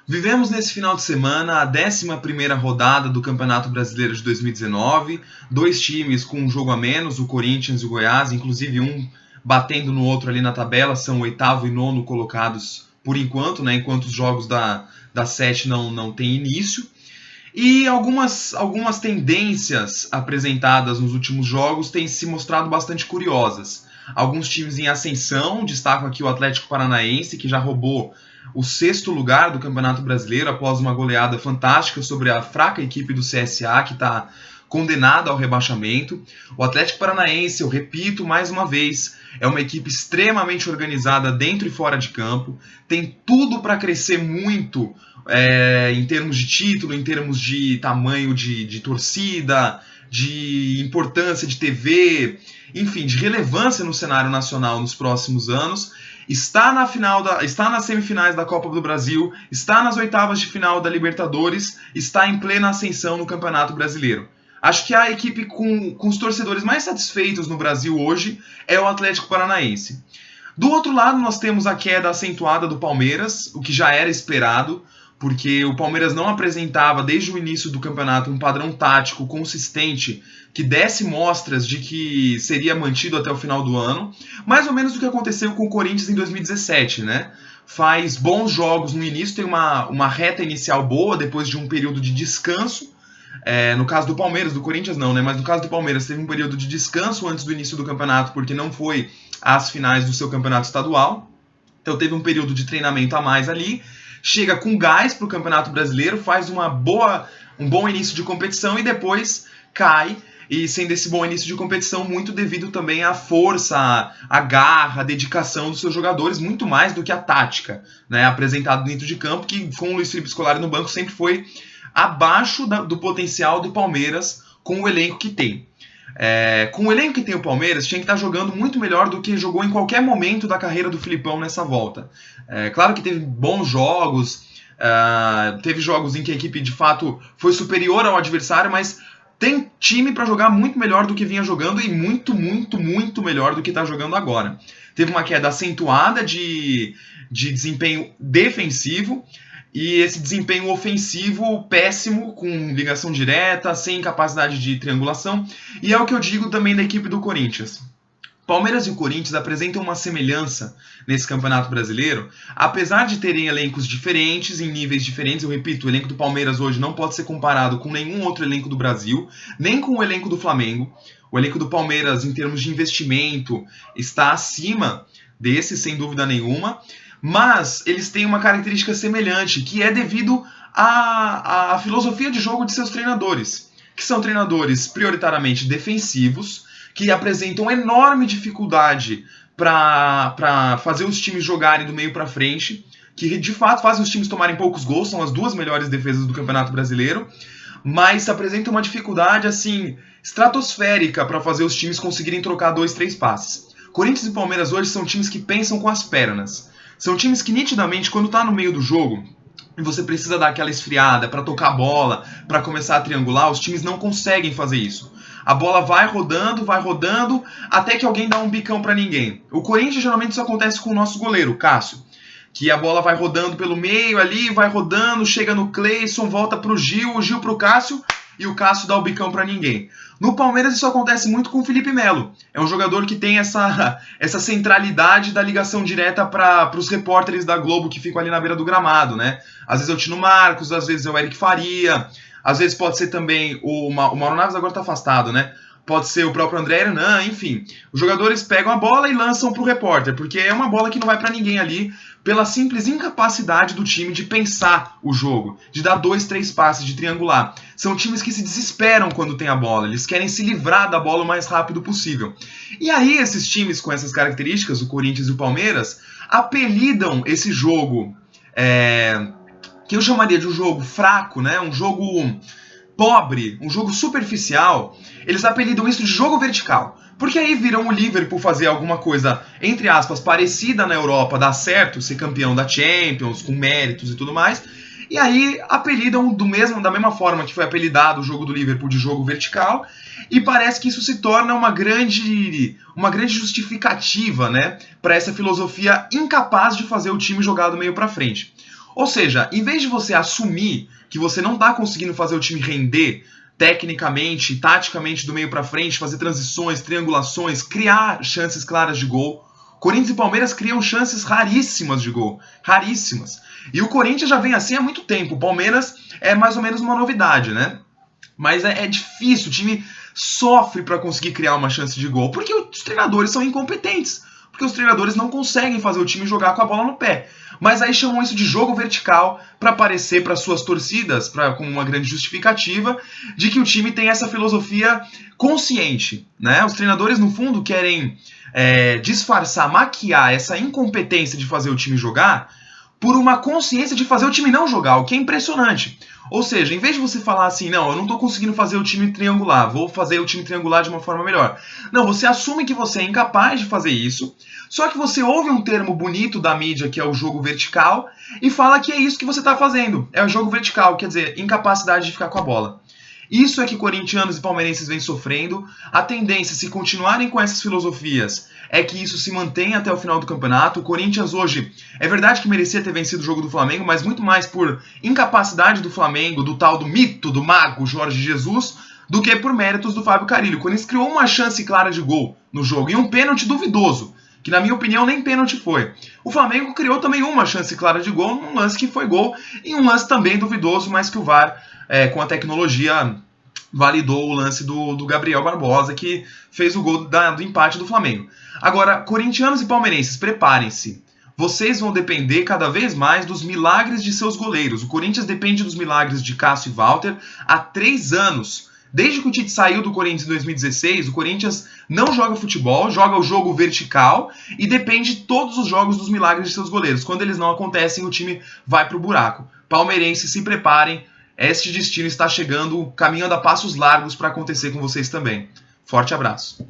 Vivemos nesse final de semana a 11ª rodada do Campeonato Brasileiro de 2019, dois times com um jogo a menos, o Corinthians e o Goiás, inclusive um batendo no outro ali na tabela, são o 8º e 9º colocados por enquanto, né, enquanto os jogos da 7 não têm início. E algumas tendências apresentadas nos últimos jogos têm se mostrado bastante curiosas. Alguns times em ascensão, destaco aqui o Atlético Paranaense, que já roubou o 6º lugar do Campeonato Brasileiro após uma goleada fantástica sobre a fraca equipe do CSA, que está condenada ao rebaixamento. O Atlético Paranaense, eu repito mais uma vez, é uma equipe extremamente organizada dentro e fora de campo, tem tudo para crescer muito em termos de título, em termos de tamanho de torcida, de importância de TV, enfim, de relevância no cenário nacional nos próximos anos. Está nas semifinais da Copa do Brasil, está nas oitavas de final da Libertadores, está em plena ascensão no Campeonato Brasileiro. Acho que a equipe com os torcedores mais satisfeitos no Brasil hoje é o Atlético Paranaense. Do outro lado, nós temos a queda acentuada do Palmeiras, o que já era esperado, porque o Palmeiras não apresentava desde o início do campeonato um padrão tático consistente que desse mostras de que seria mantido até o final do ano, mais ou menos o que aconteceu com o Corinthians em 2017, né? Faz bons jogos no início, tem uma reta inicial boa, depois de um período de descanso. No caso do Palmeiras, do Corinthians não, né? Mas no caso do Palmeiras teve um período de descanso antes do início do campeonato, porque não foi às finais do seu campeonato estadual. Então teve um período de treinamento a mais ali. Chega com gás para o Campeonato Brasileiro, faz um bom início de competição e depois cai. E sendo esse bom início de competição muito devido também à força, à garra, à dedicação dos seus jogadores, muito mais do que a tática, né, apresentado dentro de campo, que com o Luiz Felipe Scolari no banco sempre foi abaixo do potencial do Palmeiras com o elenco que tem. Com o elenco que tem o Palmeiras, tinha que estar jogando muito melhor do que jogou em qualquer momento da carreira do Filipão nessa volta. Claro que teve bons jogos, teve jogos em que a equipe de fato foi superior ao adversário, mas tem time para jogar muito melhor do que vinha jogando e muito, muito, muito melhor do que está jogando agora. Teve uma queda acentuada de desempenho defensivo, e esse desempenho ofensivo péssimo, com ligação direta, sem capacidade de triangulação. E é o que eu digo também da equipe do Corinthians. Palmeiras e o Corinthians apresentam uma semelhança nesse Campeonato Brasileiro, apesar de terem elencos diferentes, em níveis diferentes. Eu repito, o elenco do Palmeiras hoje não pode ser comparado com nenhum outro elenco do Brasil, nem com o elenco do Flamengo. O elenco do Palmeiras, em termos de investimento, está acima desse, sem dúvida nenhuma. Mas eles têm uma característica semelhante, que é devido à filosofia de jogo de seus treinadores, que são treinadores prioritariamente defensivos, que apresentam enorme dificuldade para fazer os times jogarem do meio para frente, que de fato fazem os times tomarem poucos gols, são as duas melhores defesas do Campeonato Brasileiro, mas apresentam uma dificuldade assim estratosférica para fazer os times conseguirem trocar 2-3 passes. Corinthians e Palmeiras hoje são times que pensam com as pernas. São times que nitidamente, quando tá no meio do jogo, e você precisa dar aquela esfriada para tocar a bola, para começar a triangular, os times não conseguem fazer isso. A bola vai rodando, até que alguém dá um bicão para ninguém. O Corinthians geralmente isso acontece com o nosso goleiro, o Cássio, que a bola vai rodando pelo meio ali, vai rodando, chega no Cleison, volta pro Gil, o Gil pro Cássio, e o Cássio dá o bicão para ninguém. No Palmeiras isso acontece muito com o Felipe Melo. É um jogador que tem essa centralidade da ligação direta para os repórteres da Globo que ficam ali na beira do gramado, né? Às vezes é o Tino Marcos, às vezes é o Eric Faria, às vezes pode ser também o Mauro Naves, agora está afastado, né? Pode ser o próprio André Hernan, enfim. Os jogadores pegam a bola e lançam pro repórter, porque é uma bola que não vai para ninguém ali, pela simples incapacidade do time de pensar o jogo, de dar 2-3 passes, de triangular. São times que se desesperam quando tem a bola, eles querem se livrar da bola o mais rápido possível. E aí esses times com essas características, o Corinthians e o Palmeiras, apelidam esse jogo, que eu chamaria de um jogo fraco, né? Um jogo pobre, um jogo superficial. Eles apelidam isso de jogo vertical. Porque aí viram o Liverpool fazer alguma coisa, entre aspas, parecida na Europa, dar certo, ser campeão da Champions, com méritos e tudo mais. E aí apelidam da mesma forma que foi apelidado o jogo do Liverpool de jogo vertical. E parece que isso se torna uma grande justificativa, né, para essa filosofia incapaz de fazer o time jogar do meio para frente. Ou seja, em vez de você assumir que você não está conseguindo fazer o time render tecnicamente, taticamente do meio para frente, fazer transições, triangulações, criar chances claras de gol, Corinthians e Palmeiras criam chances raríssimas de gol, raríssimas. E o Corinthians já vem assim há muito tempo, o Palmeiras é mais ou menos uma novidade, né? Mas é difícil, o time sofre para conseguir criar uma chance de gol, porque os treinadores são incompetentes, porque os treinadores não conseguem fazer o time jogar com a bola no pé. Mas aí chamam isso de jogo vertical para aparecer para suas torcidas, como uma grande justificativa de que o time tem essa filosofia consciente, né? Os treinadores, no fundo, querem disfarçar, maquiar essa incompetência de fazer o time jogar por uma consciência de fazer o time não jogar, o que é impressionante. Ou seja, em vez de você falar assim, não, eu não estou conseguindo fazer o time triangular, vou fazer o time triangular de uma forma melhor. Não, você assume que você é incapaz de fazer isso, só que você ouve um termo bonito da mídia, que é o jogo vertical, e fala que é isso que você está fazendo. É o jogo vertical, quer dizer, incapacidade de ficar com a bola. Isso é que corintianos e palmeirenses vêm sofrendo. A tendência, se continuarem com essas filosofias, é que isso se mantenha até o final do campeonato. O Corinthians hoje, é verdade que merecia ter vencido o jogo do Flamengo, mas muito mais por incapacidade do Flamengo, do tal do mito, do mago Jorge Jesus, do que por méritos do Fábio Carille. O Corinthians criou uma chance clara de gol no jogo e um pênalti duvidoso, que na minha opinião nem pênalti foi. O Flamengo criou também uma chance clara de gol, num lance que foi gol, e um lance também duvidoso, mas que o VAR, com a tecnologia, validou o lance do Gabriel Barbosa, que fez o gol do empate do Flamengo. Agora, corintianos e palmeirenses, preparem-se. Vocês vão depender cada vez mais dos milagres de seus goleiros. O Corinthians depende dos milagres de Cássio e Walter há 3 anos. Desde que o Tite saiu do Corinthians em 2016, o Corinthians não joga futebol, joga o jogo vertical e depende todos os jogos dos milagres de seus goleiros. Quando eles não acontecem, o time vai pro buraco. Palmeirenses, se preparem. Este destino está chegando, caminhando a passos largos para acontecer com vocês também. Forte abraço.